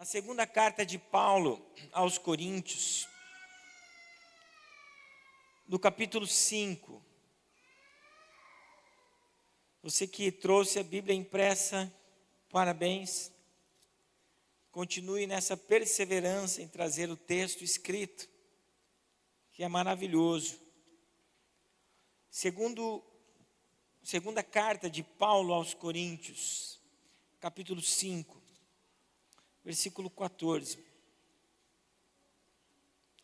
segunda carta de Paulo aos Coríntios, no capítulo 5. Você que trouxe a Bíblia impressa, parabéns. Continue nessa perseverança em trazer o texto escrito, que é maravilhoso. Segunda carta de Paulo aos Coríntios, capítulo 5, versículo 14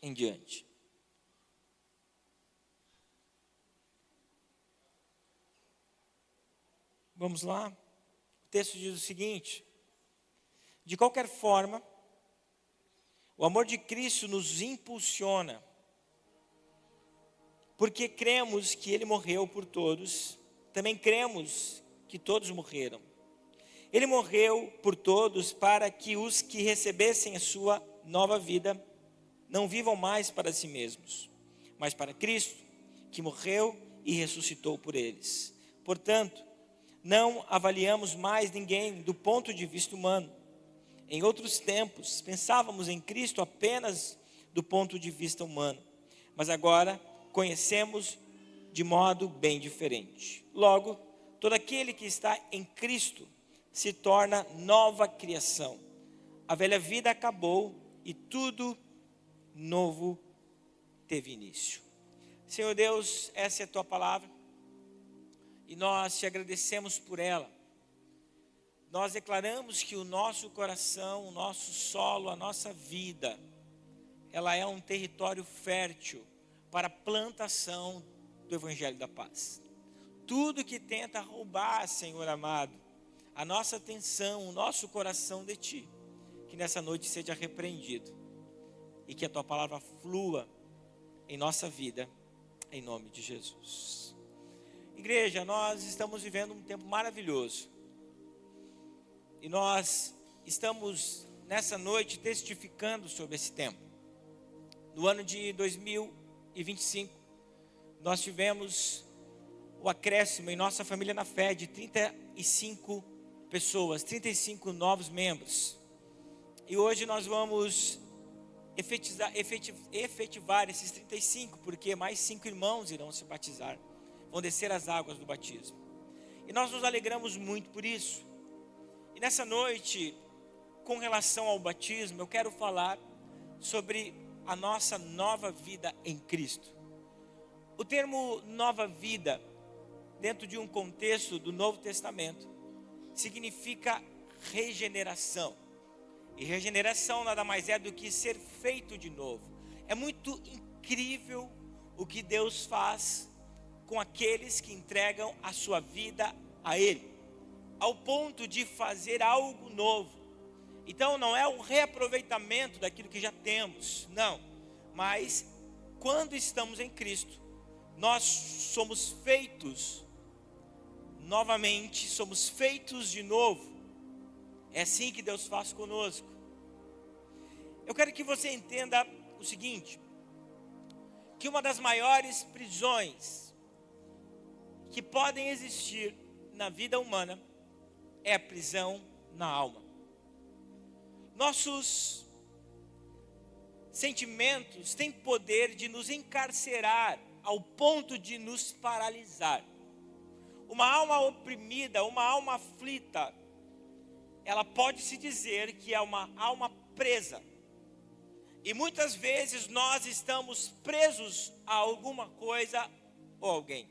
em diante. Vamos lá? O texto diz o seguinte: de qualquer forma, o amor de Cristo nos impulsiona, porque cremos que Ele morreu por todos, também cremos que todos morreram. Ele morreu por todos para que os que recebessem a sua nova vida não vivam mais para si mesmos, mas para Cristo, que morreu e ressuscitou por eles. Portanto, não avaliamos mais ninguém do ponto de vista humano. Em outros tempos, pensávamos em Cristo apenas do ponto de vista humano, mas agora conhecemos de modo bem diferente. Logo, todo aquele que está em Cristo se torna nova criação. A velha vida acabou e tudo novo teve início. Senhor Deus, essa é a tua palavra e nós te agradecemos por ela. Nós declaramos que o nosso coração, o nosso solo, a nossa vida, ela é um território fértil para a plantação do Evangelho da Paz. Tudo que tenta roubar, Senhor amado, a nossa atenção, o nosso coração de Ti, que nessa noite seja repreendido e que a Tua palavra flua em nossa vida, em nome de Jesus. Igreja, nós estamos vivendo um tempo maravilhoso e nós estamos nessa noite testificando sobre esse tempo. No ano de 2025, nós tivemos o acréscimo em nossa família na fé de 35 pessoas, 35 novos membros. E hoje nós vamos efetivar esses 35, porque mais 5 irmãos irão se batizar, vão descer as águas do batismo. E nós nos alegramos muito por isso. E nessa noite, com relação ao batismo, eu quero falar sobre a nossa nova vida em Cristo. O termo nova vida, dentro de um contexto do Novo Testamento, significa regeneração. E regeneração nada mais é do que ser feito de novo. É muito incrível o que Deus faz com aqueles que entregam a sua vida a Ele, ao ponto de fazer algo novo. Então não é o reaproveitamento daquilo que já temos, não. Mas quando estamos em Cristo, nós somos feitos novamente, somos feitos de novo. É assim que Deus faz conosco. Eu quero que você entenda o seguinte, que uma das maiores prisões que podem existir na vida humana é a prisão na alma. Nossos sentimentos têm poder de nos encarcerar ao ponto de nos paralisar. Uma alma oprimida, uma alma aflita, ela pode se dizer que é uma alma presa. E muitas vezes nós estamos presos a alguma coisa ou alguém.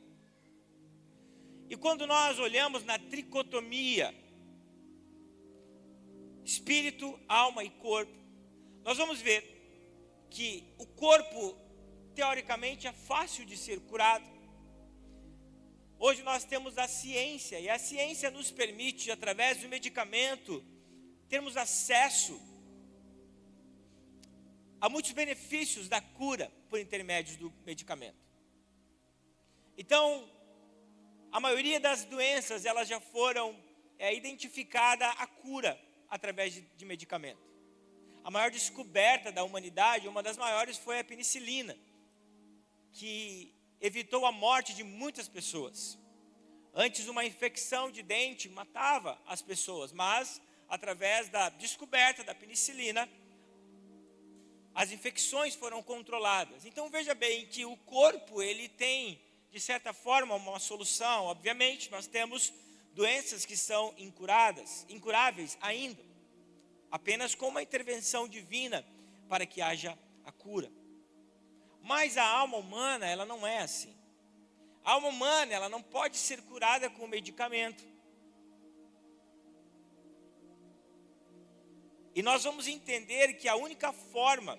E quando nós olhamos na tricotomia, espírito, alma e corpo, nós vamos ver que o corpo, teoricamente, é fácil de ser curado. Hoje nós temos a ciência, e a ciência nos permite, através do medicamento, termos acesso a muitos benefícios da cura por intermédio do medicamento. Então, a maioria das doenças, elas já foram identificada a cura através de medicamento. A maior descoberta da humanidade, uma das maiores, foi a penicilina, que evitou a morte de muitas pessoas. Antes, uma infecção de dente matava as pessoas, mas através da descoberta da penicilina, as infecções foram controladas. Então veja bem que o corpo, ele tem, de certa forma, uma solução. Obviamente, nós temos doenças que são incuráveis ainda, apenas com uma intervenção divina para que haja a cura. Mas a alma humana, ela não é assim. A alma humana, ela não pode ser curada com medicamento. E nós vamos entender que a única forma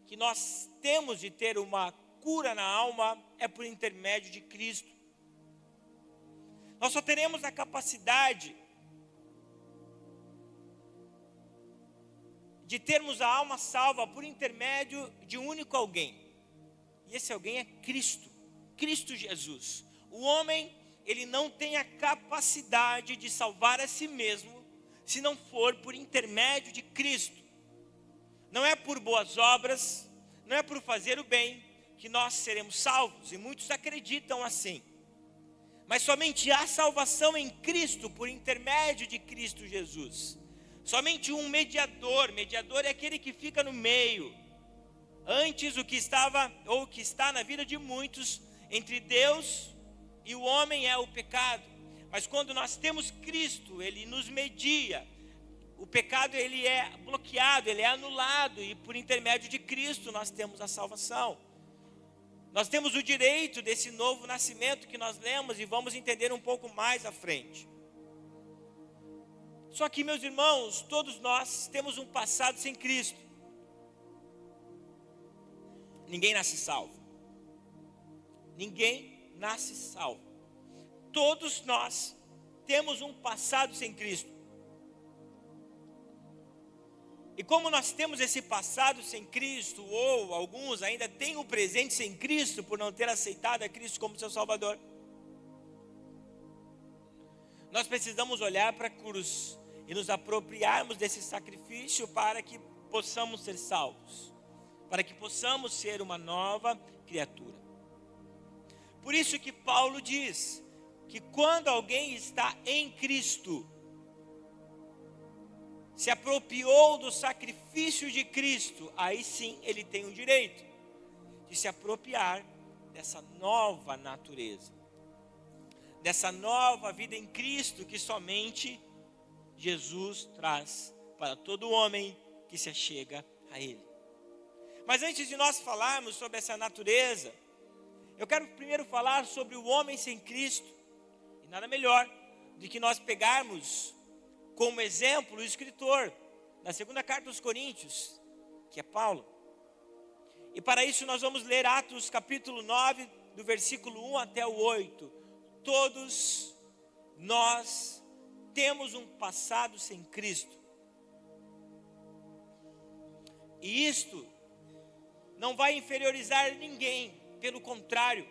que nós temos de ter uma cura na alma é por intermédio de Cristo. Nós só teremos a capacidade de termos a alma salva por intermédio de um único alguém. E esse alguém é Cristo, Cristo Jesus. O homem, ele não tem a capacidade de salvar a si mesmo, se não for por intermédio de Cristo. Não é por boas obras, não é por fazer o bem que nós seremos salvos, e muitos acreditam assim. Mas somente há salvação em Cristo, por intermédio de Cristo Jesus. Somente um mediador é aquele que fica no meio. Antes o que estava, ou o que está na vida de muitos, entre Deus e o homem é o pecado. Mas quando nós temos Cristo, Ele nos media. O pecado, ele é bloqueado, ele é anulado, e por intermédio de Cristo nós temos a salvação. Nós temos o direito desse novo nascimento que nós lemos e vamos entender um pouco mais à frente. Só que, meus irmãos, todos nós temos um passado sem Cristo. Ninguém nasce salvo. Ninguém nasce salvo. Todos nós temos um passado sem Cristo. E como nós temos esse passado sem Cristo, ou alguns ainda têm o presente sem Cristo, por não ter aceitado a Cristo como seu Salvador, nós precisamos olhar para a cruz e nos apropriarmos desse sacrifício para que possamos ser salvos, para que possamos ser uma nova criatura. Por isso que Paulo diz que quando alguém está em Cristo, se apropriou do sacrifício de Cristo, aí sim ele tem o direito de se apropriar dessa nova natureza, dessa nova vida em Cristo que somente Jesus traz para todo homem que se achega a Ele. Mas antes de nós falarmos sobre essa natureza, eu quero primeiro falar sobre o homem sem Cristo. E nada melhor do que nós pegarmos como exemplo o escritor da segunda carta aos Coríntios, que é Paulo. E para isso nós vamos ler Atos capítulo 9, do versículo 1 até o 8. Todos nós temos um passado sem Cristo. E isto não vai inferiorizar ninguém, pelo contrário.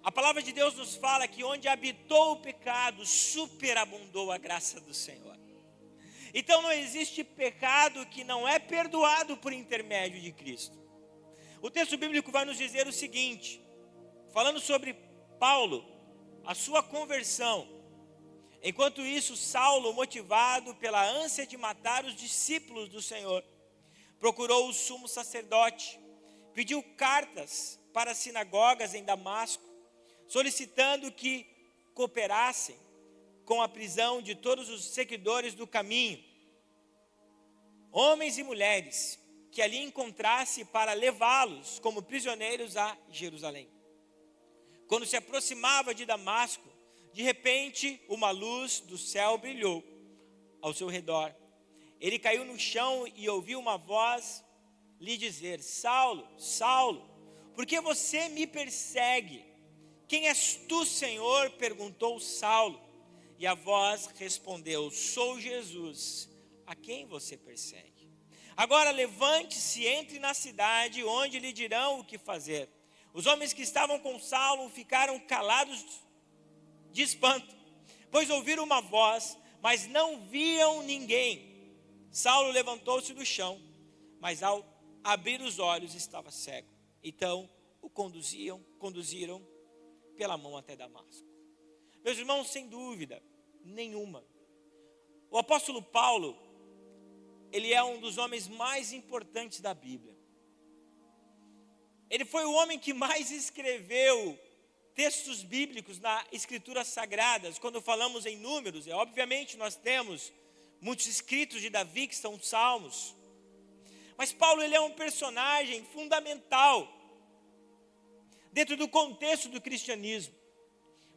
A palavra de Deus nos fala que onde habitou o pecado, superabundou a graça do Senhor. Então não existe pecado que não é perdoado por intermédio de Cristo. O texto bíblico vai nos dizer o seguinte, falando sobre Paulo, a sua conversão. Enquanto isso, Saulo, motivado pela ânsia de matar os discípulos do Senhor, procurou o sumo sacerdote, pediu cartas para as sinagogas em Damasco, solicitando que cooperassem com a prisão de todos os seguidores do caminho, homens e mulheres, que ali encontrasse para levá-los como prisioneiros a Jerusalém. Quando se aproximava de Damasco, de repente uma luz do céu brilhou ao seu redor. Ele caiu no chão e ouviu uma voz lhe dizer: Saulo, Saulo, por que você me persegue? Quem és tu, Senhor? Perguntou Saulo. E a voz respondeu: sou Jesus, a quem você persegue. Agora levante-se e entre na cidade, onde lhe dirão o que fazer. Os homens que estavam com Saulo ficaram calados de espanto, pois ouviram uma voz, mas não viam ninguém. Saulo levantou-se do chão, mas ao abrir os olhos estava cego. Então o conduziram pela mão até Damasco. Meus irmãos, sem dúvida nenhuma, O apóstolo Paulo, ele é um dos homens mais importantes da Bíblia. Ele foi o homem que mais escreveu textos bíblicos nas escrituras sagradas. Quando falamos em números, obviamente nós temos muitos escritos de Davi, que são salmos. Mas Paulo, ele é um personagem fundamental dentro do contexto do cristianismo.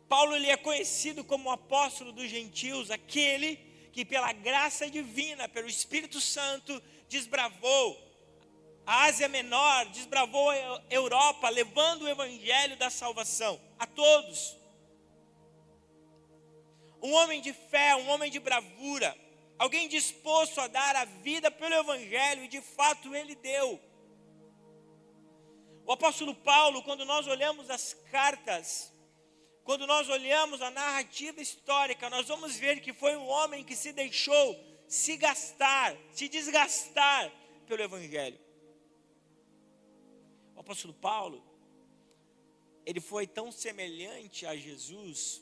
Paulo, ele é conhecido como o apóstolo dos gentios, aquele que pela graça divina, pelo Espírito Santo, desbravou a Ásia Menor, desbravou a Europa, levando o evangelho da salvação a todos. Um homem de fé, um homem de bravura, alguém disposto a dar a vida pelo evangelho, e de fato ele deu. O apóstolo Paulo, quando nós olhamos as cartas, quando nós olhamos a narrativa histórica, nós vamos ver que foi um homem que se deixou se desgastar pelo evangelho. O apóstolo Paulo, ele foi tão semelhante a Jesus,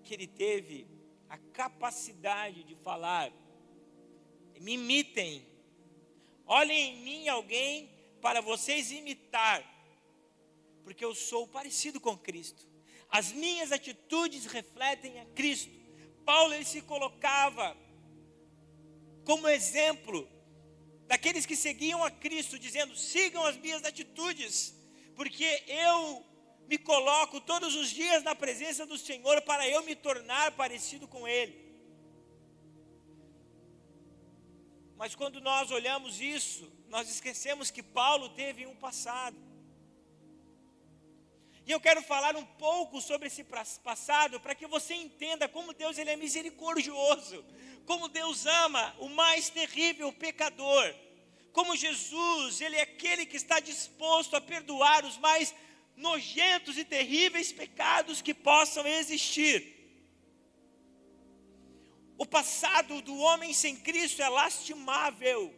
que ele teve a capacidade de falar: me imitem, olhem em mim alguém para vocês imitar, porque eu sou parecido com Cristo, as minhas atitudes refletem a Cristo. Paulo, ele se colocava como exemplo daqueles que seguiam a Cristo, dizendo: sigam as minhas atitudes, porque eu me coloco todos os dias na presença do Senhor para eu me tornar parecido com Ele. Mas quando nós olhamos isso, nós esquecemos que Paulo teve um passado. E eu quero falar um pouco sobre esse passado, para que você entenda como Deus, ele é misericordioso, como Deus ama o mais terrível pecador, como Jesus, ele é aquele que está disposto a perdoar os mais nojentos e terríveis pecados que possam existir. O passado do homem sem Cristo é lastimável.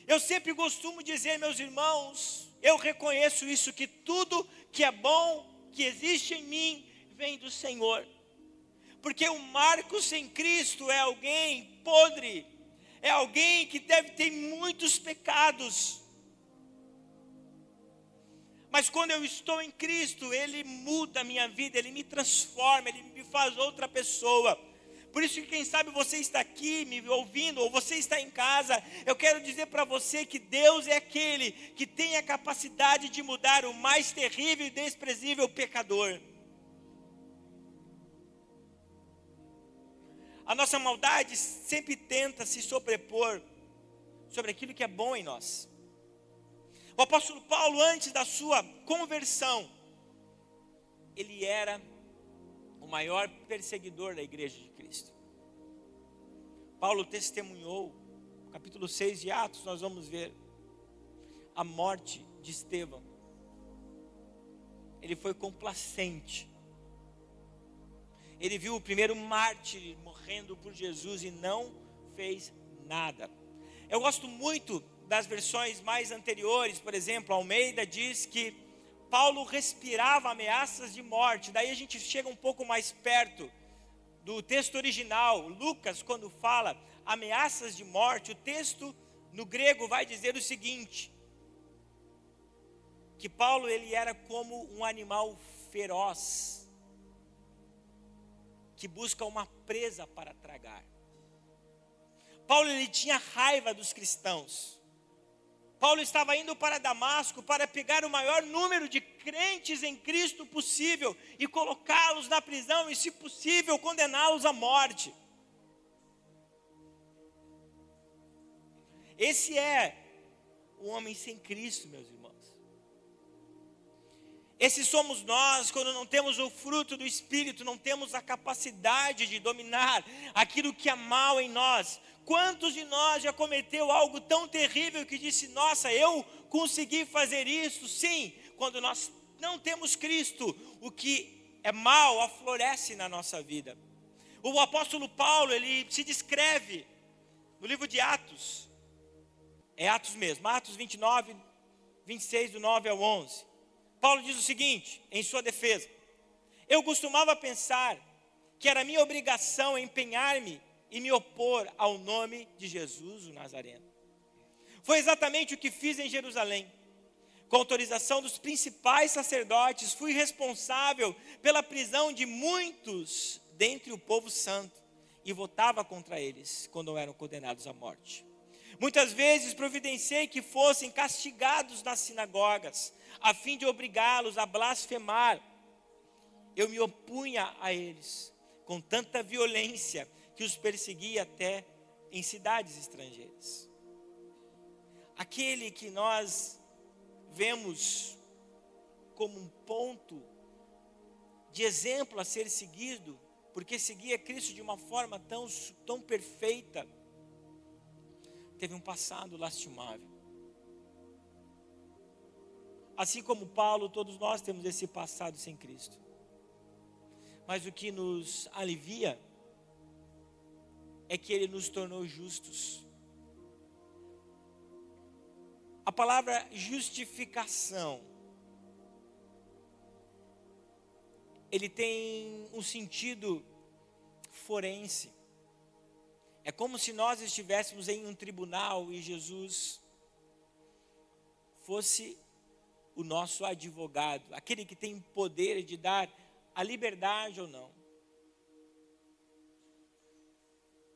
Eu sempre costumo dizer, meus irmãos, eu reconheço isso, que tudo que é bom, que existe em mim, vem do Senhor. Porque o Marcos sem Cristo é alguém podre, é alguém que deve ter muitos pecados. Mas quando eu estou em Cristo, Ele muda a minha vida, Ele me transforma, Ele me faz outra pessoa. Por isso que quem sabe você está aqui me ouvindo, ou você está em casa, eu quero dizer para você que Deus é aquele que tem a capacidade de mudar o mais terrível e desprezível pecador. A nossa maldade sempre tenta se sobrepor sobre aquilo que é bom em nós. O apóstolo Paulo, antes da sua conversão, ele era o maior perseguidor da igreja de Cristo. Paulo testemunhou, no capítulo 6 de Atos, nós vamos ver a morte de Estevão. Ele foi complacente. Ele viu o primeiro mártir morrendo por Jesus e não fez nada. Eu gosto muito das versões mais anteriores. Por exemplo, Almeida diz que Paulo respirava ameaças de morte. Daí a gente chega um pouco mais perto do texto original. Lucas, quando fala ameaças de morte, o texto no grego vai dizer o seguinte: que Paulo, ele era como um animal feroz, que busca uma presa para tragar. Paulo, ele tinha raiva dos cristãos. Paulo estava indo para Damasco para pegar o maior número de crentes em Cristo possível e colocá-los na prisão e, se possível, condená-los à morte. Esse é o homem sem Cristo, meus irmãos. Esses somos nós quando não temos o fruto do Espírito, não temos a capacidade de dominar aquilo que é mal em nós. Quantos de nós já cometeu algo tão terrível que disse: nossa, eu consegui fazer isso? Sim, quando nós não temos Cristo, o que é mal aflorece na nossa vida. O apóstolo Paulo, ele se descreve no livro de Atos, é Atos mesmo, Atos 29, 26, do 9 ao 11. Paulo diz o seguinte, em sua defesa: eu costumava pensar que era minha obrigação empenhar-me e me opor ao nome de Jesus, o Nazareno. Foi exatamente o que fiz em Jerusalém. Com autorização dos principais sacerdotes, fui responsável pela prisão de muitos dentre o povo santo e votava contra eles quando eram condenados à morte. Muitas vezes providenciei que fossem castigados nas sinagogas, a fim de obrigá-los a blasfemar. Eu me opunha a eles com tanta violência que os perseguia até em cidades estrangeiras. Aquele que nós vemos como um ponto de exemplo a ser seguido, porque seguia Cristo de uma forma tão perfeita, teve um passado lastimável. Assim como Paulo, todos nós temos esse passado sem Cristo. Mas o que nos alivia é que Ele nos tornou justos. A palavra justificação, ele tem um sentido forense. É como se nós estivéssemos em um tribunal e Jesus fosse o nosso advogado, aquele que tem poder de dar a liberdade ou não.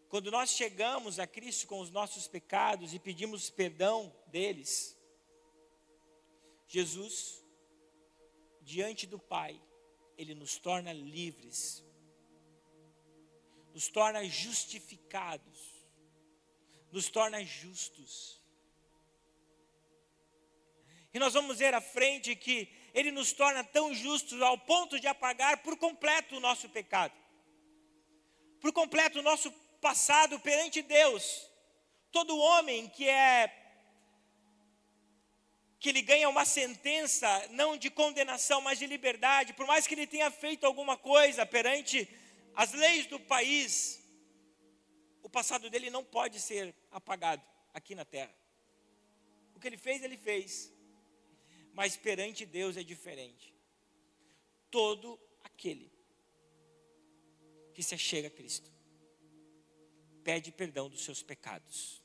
Quando nós chegamos a Cristo com os nossos pecados e pedimos perdão deles, Jesus, diante do Pai, Ele nos torna livres, nos torna justificados, nos torna justos. E nós vamos ver à frente que Ele nos torna tão justos ao ponto de apagar por completo o nosso pecado, por completo o nosso passado perante Deus. Todo homem que ele ganha uma sentença, não de condenação, mas de liberdade, por mais que ele tenha feito alguma coisa perante as leis do país, o passado dele não pode ser apagado aqui na terra. O que ele fez. Mas perante Deus é diferente. Todo aquele que se achega a Cristo pede perdão dos seus pecados.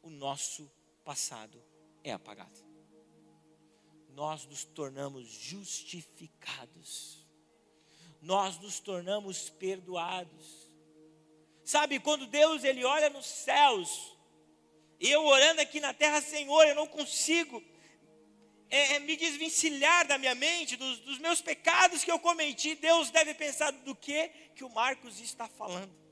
O nosso passado é apagado. Nós nos tornamos justificados. Nós nos tornamos perdoados. Sabe, quando Deus ele olha nos céus, e eu orando aqui na terra, Senhor, eu não consigo me desvencilhar da minha mente, dos meus pecados que eu cometi. Deus deve pensar do que o Marcos está falando.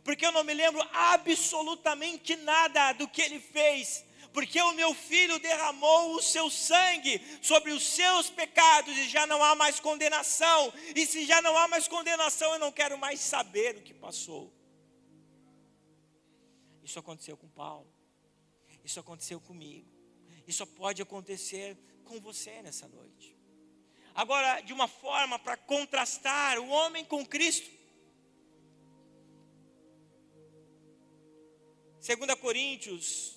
Porque eu não me lembro absolutamente nada do que ele fez. Porque o meu filho derramou o seu sangue sobre os seus pecados e já não há mais condenação. E se já não há mais condenação, eu não quero mais saber o que passou. Isso aconteceu com Paulo. Isso aconteceu comigo. Isso pode acontecer com você nessa noite. Agora, de uma forma para contrastar o homem com Cristo. 2 Coríntios,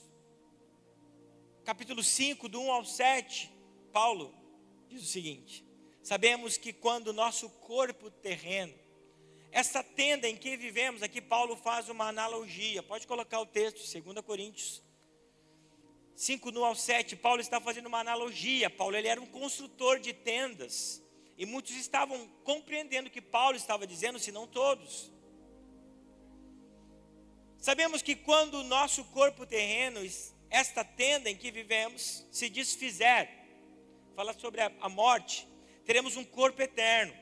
capítulo 5, do 1 ao 7, Paulo diz o seguinte: sabemos que quando o nosso corpo terreno, essa tenda em que vivemos, aqui Paulo faz uma analogia, pode colocar o texto, 2 Coríntios 5, do 1 ao 7, Paulo está fazendo uma analogia. Paulo ele era um construtor de tendas, e muitos estavam compreendendo o que Paulo estava dizendo, se não todos. Sabemos que quando o nosso corpo terreno, esta tenda em que vivemos, se desfizer, fala sobre a morte, teremos um corpo eterno,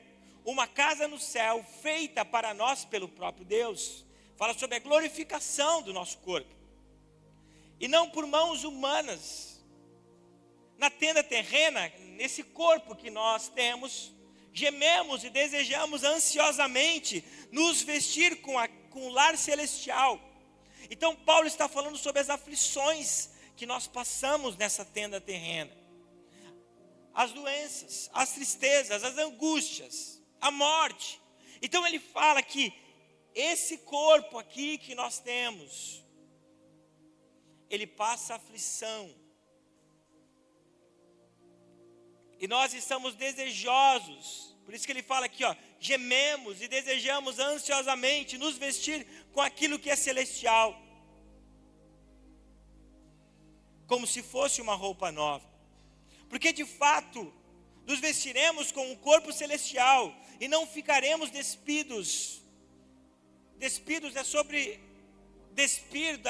uma casa no céu, feita para nós pelo próprio Deus. Fala sobre a glorificação do nosso corpo, e não por mãos humanas. Na tenda terrena, nesse corpo que nós temos, gememos e desejamos ansiosamente nos vestir com o lar celestial. Então Paulo está falando sobre as aflições que nós passamos nessa tenda terrena. As doenças, as tristezas, as angústias, a morte. Então ele fala que esse corpo aqui que nós temos, ele passa aflição. E nós estamos desejosos. Por isso que ele fala aqui, gememos e desejamos ansiosamente nos vestir com aquilo que é celestial. Como se fosse uma roupa nova. Porque de fato, nos vestiremos com um corpo celestial e não ficaremos despidos. Despidos é sobre despir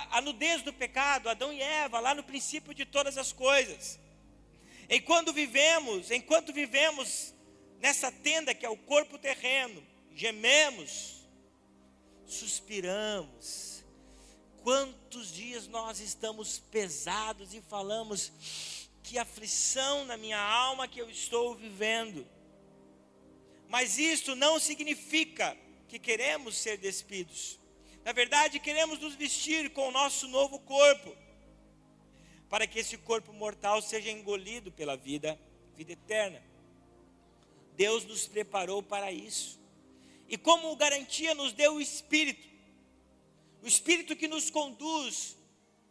a nudez do pecado, Adão e Eva, lá no princípio de todas as coisas. Enquanto vivemos nessa tenda que é o corpo terreno, gememos, suspiramos. Quantos dias nós estamos pesados e falamos: que aflição na minha alma que eu estou vivendo. Mas isso não significa que queremos ser despidos. Na verdade, queremos nos vestir com o nosso novo corpo, para que esse corpo mortal seja engolido pela vida eterna. Deus nos preparou para isso. E como garantia nos deu o Espírito que nos conduz,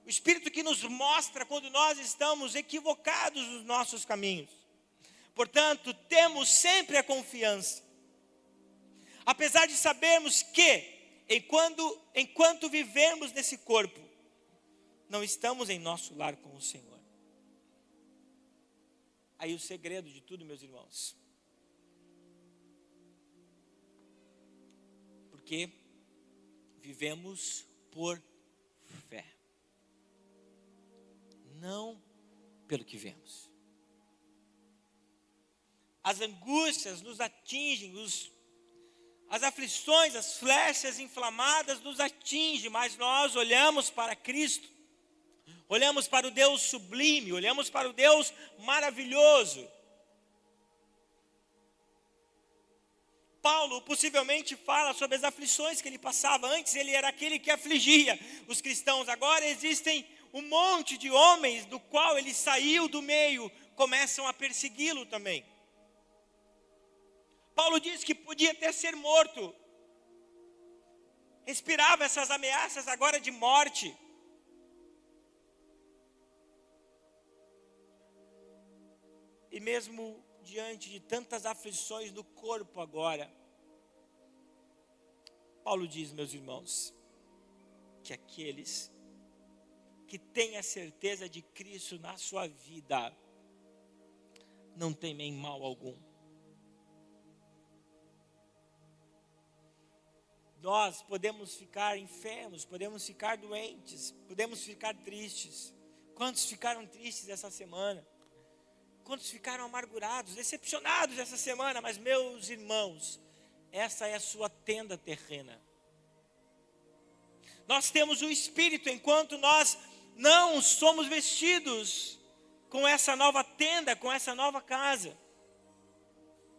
o Espírito que nos mostra quando nós estamos equivocados nos nossos caminhos. Portanto, temos sempre a confiança. Apesar de sabermos que, enquanto vivemos nesse corpo, não estamos em nosso lar com o Senhor. Aí o segredo de tudo, meus irmãos. Porque vivemos por fé. Não pelo que vemos. As angústias nos atingem, as aflições, as flechas inflamadas nos atingem, mas nós olhamos para Cristo, olhamos para o Deus sublime, olhamos para o Deus maravilhoso. Paulo possivelmente fala sobre as aflições que ele passava. Antes ele era aquele que afligia os cristãos. Agora existem um monte de homens do qual ele saiu do meio, começam a persegui-lo também. Paulo diz que podia até ser morto. Respirava essas ameaças agora de morte. E mesmo diante de tantas aflições no corpo agora, Paulo diz, meus irmãos, que aqueles que têm a certeza de Cristo na sua vida não temem mal algum. Nós podemos ficar enfermos, podemos ficar doentes, podemos ficar tristes. Quantos ficaram tristes essa semana? Quantos ficaram amargurados, decepcionados essa semana? Mas, meus irmãos, essa é a sua tenda terrena. Nós temos o Espírito, enquanto nós não somos vestidos com essa nova tenda, com essa nova casa.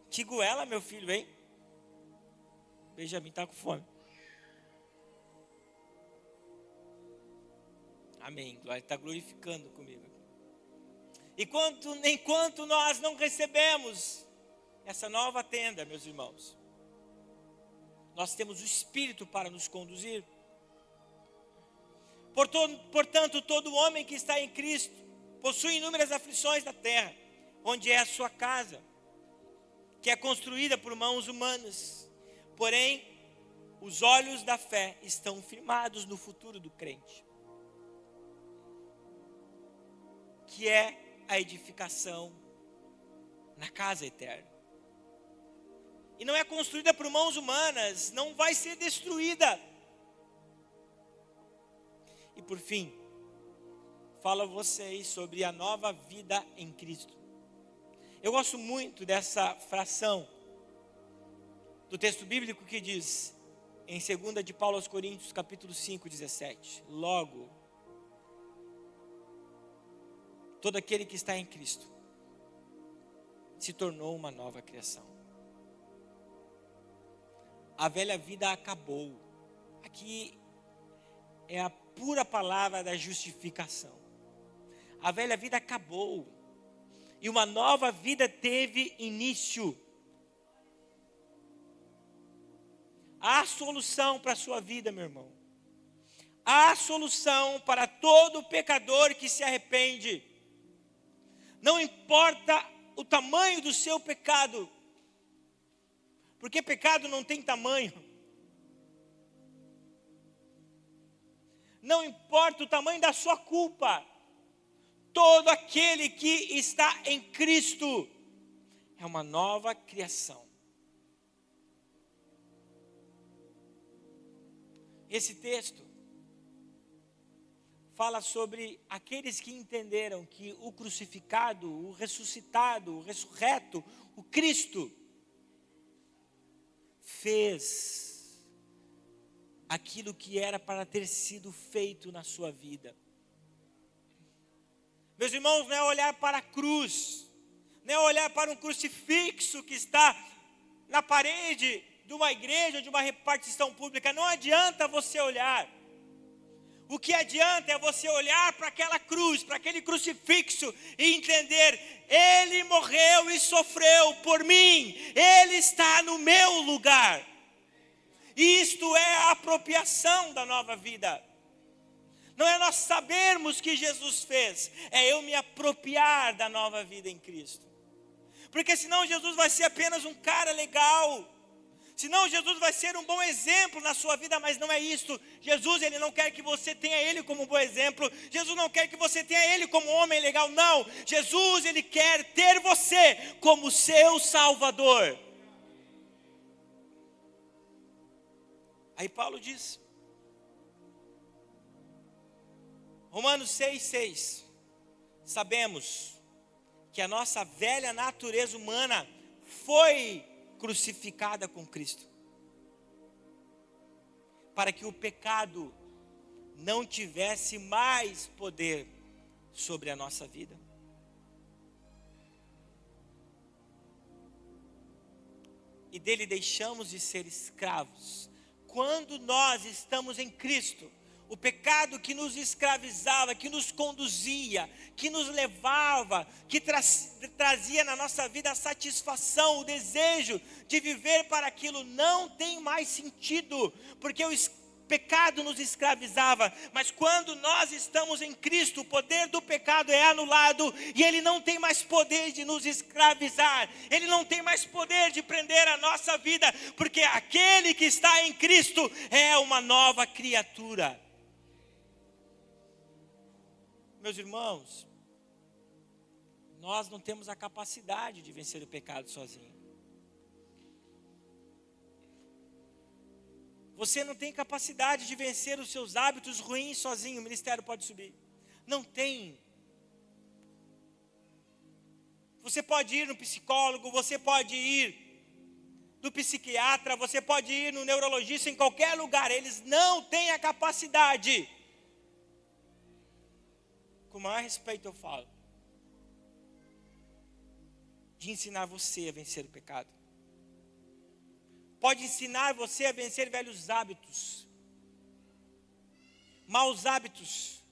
Tiguela, meu filho, hein? Benjamin está com fome. Amém, Glória, está glorificando comigo. Enquanto nós não recebemos essa nova tenda, meus irmãos, nós temos o Espírito para nos conduzir. Portanto, todo homem que está em Cristo possui inúmeras aflições da terra, onde é a sua casa, que é construída por mãos humanas. Porém, os olhos da fé estão firmados no futuro do crente, que é a edificação na casa eterna. E não é construída por mãos humanas, não vai ser destruída. E por fim, falo a vocês sobre a nova vida em Cristo. Eu gosto muito dessa fração do texto bíblico que diz, em 2 de Paulo aos Coríntios, capítulo 5, 17. Logo, todo aquele que está em Cristo se tornou uma nova criação. A velha vida acabou. Aqui é a pura palavra da justificação. A velha vida acabou. E uma nova vida teve início. Há solução para a sua vida, meu irmão. Há solução para todo pecador que se arrepende. Não importa o tamanho do seu pecado, porque pecado não tem tamanho. Não importa o tamanho da sua culpa, todo aquele que está em Cristo é uma nova criação. Esse texto fala sobre aqueles que entenderam que o crucificado, o ressuscitado, o ressurreto, o Cristo, fez aquilo que era para ter sido feito na sua vida. Meus irmãos, não é olhar para a cruz, não é olhar para um crucifixo que está na parede de uma igreja, de uma repartição pública. Não adianta você olhar. O que adianta é você olhar para aquela cruz, para aquele crucifixo e entender: Ele morreu e sofreu por mim, Ele está no meu lugar. E isto é a apropriação da nova vida. Não é nós sabermos que Jesus fez, é eu me apropriar da nova vida em Cristo. Porque senão Jesus vai ser apenas um cara legal. Senão Jesus vai ser um bom exemplo na sua vida, mas não é isso. Jesus, Ele não quer que você tenha Ele como um bom exemplo. Jesus não quer que você tenha Ele como um homem legal, não. Jesus, Ele quer ter você como seu Salvador. Aí Paulo diz, Romanos 6,6, sabemos que a nossa velha natureza humana foi crucificada com Cristo, para que o pecado não tivesse mais poder sobre a nossa vida. E dele deixamos de ser escravos. Quando nós estamos em Cristo, o pecado que nos escravizava, que nos conduzia, que nos levava, que trazia na nossa vida a satisfação, o desejo de viver para aquilo, não tem mais sentido, porque o pecado nos escravizava. Mas quando nós estamos em Cristo, o poder do pecado é anulado e ele não tem mais poder de nos escravizar, ele não tem mais poder de prender a nossa vida, porque aquele que está em Cristo é uma nova criatura. Meus irmãos, nós não temos a capacidade de vencer o pecado sozinho. Você não tem capacidade de vencer os seus hábitos ruins sozinho. O ministério pode subir. Não tem. Você pode ir no psicólogo, você pode ir no psiquiatra, você pode ir no neurologista, em qualquer lugar. Eles não têm a capacidade. Com o maior respeito eu falo, de ensinar você a vencer o pecado. Pode ensinar você a vencer velhos hábitos, maus hábitos,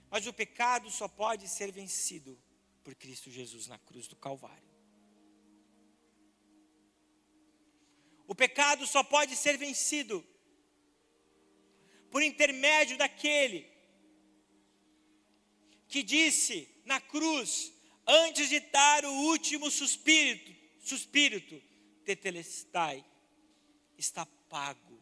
mas o pecado só pode ser vencido por Cristo Jesus na cruz do Calvário. O pecado só pode ser vencido por intermédio daquele que disse na cruz, antes de dar o último suspiro, tetelestai, está pago.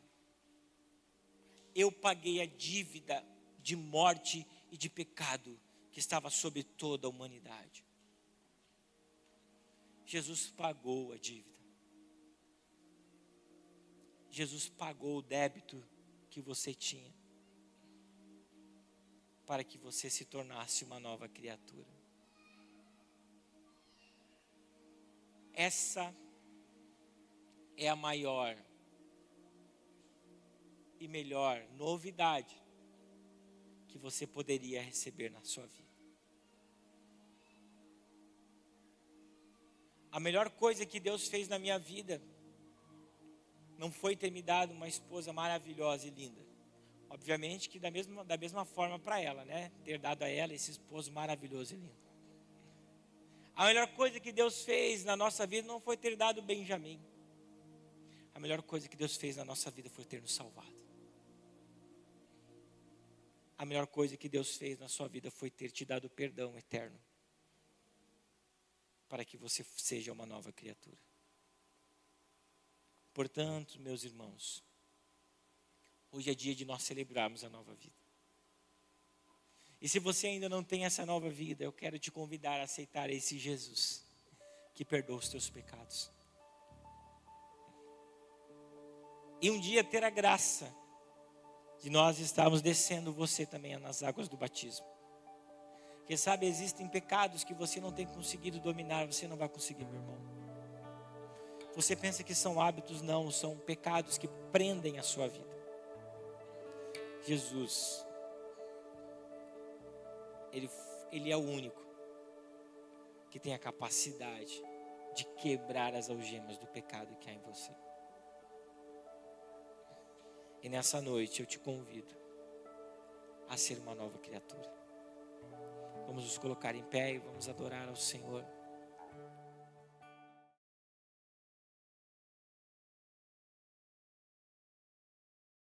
Eu paguei a dívida de morte e de pecado que estava sobre toda a humanidade. Jesus pagou a dívida. Jesus pagou o débito que você tinha, para que você se tornasse uma nova criatura. Essa é a maior e melhor novidade que você poderia receber na sua vida. A melhor coisa que Deus fez na minha vida não foi ter me dado uma esposa maravilhosa e linda. Obviamente que da mesma forma para ela, né? Ter dado a ela esse esposo maravilhoso e lindo. A melhor coisa que Deus fez na nossa vida não foi ter dado Benjamim. A melhor coisa que Deus fez na nossa vida foi ter nos salvado. A melhor coisa que Deus fez na sua vida foi ter te dado perdão eterno, para que você seja uma nova criatura. Portanto, meus irmãos, hoje é dia de nós celebrarmos a nova vida. E se você ainda não tem essa nova vida, eu quero te convidar a aceitar esse Jesus que perdoa os teus pecados. E um dia ter a graça de nós estarmos descendo você também nas águas do batismo. Quem sabe existem pecados que você não tem conseguido dominar, você não vai conseguir, meu irmão. Você pensa que são hábitos, não, são pecados que prendem a sua vida. Jesus, Ele é o único que tem a capacidade de quebrar as algemas do pecado que há em você. E nessa noite eu te convido a ser uma nova criatura. Vamos nos colocar em pé e vamos adorar ao Senhor.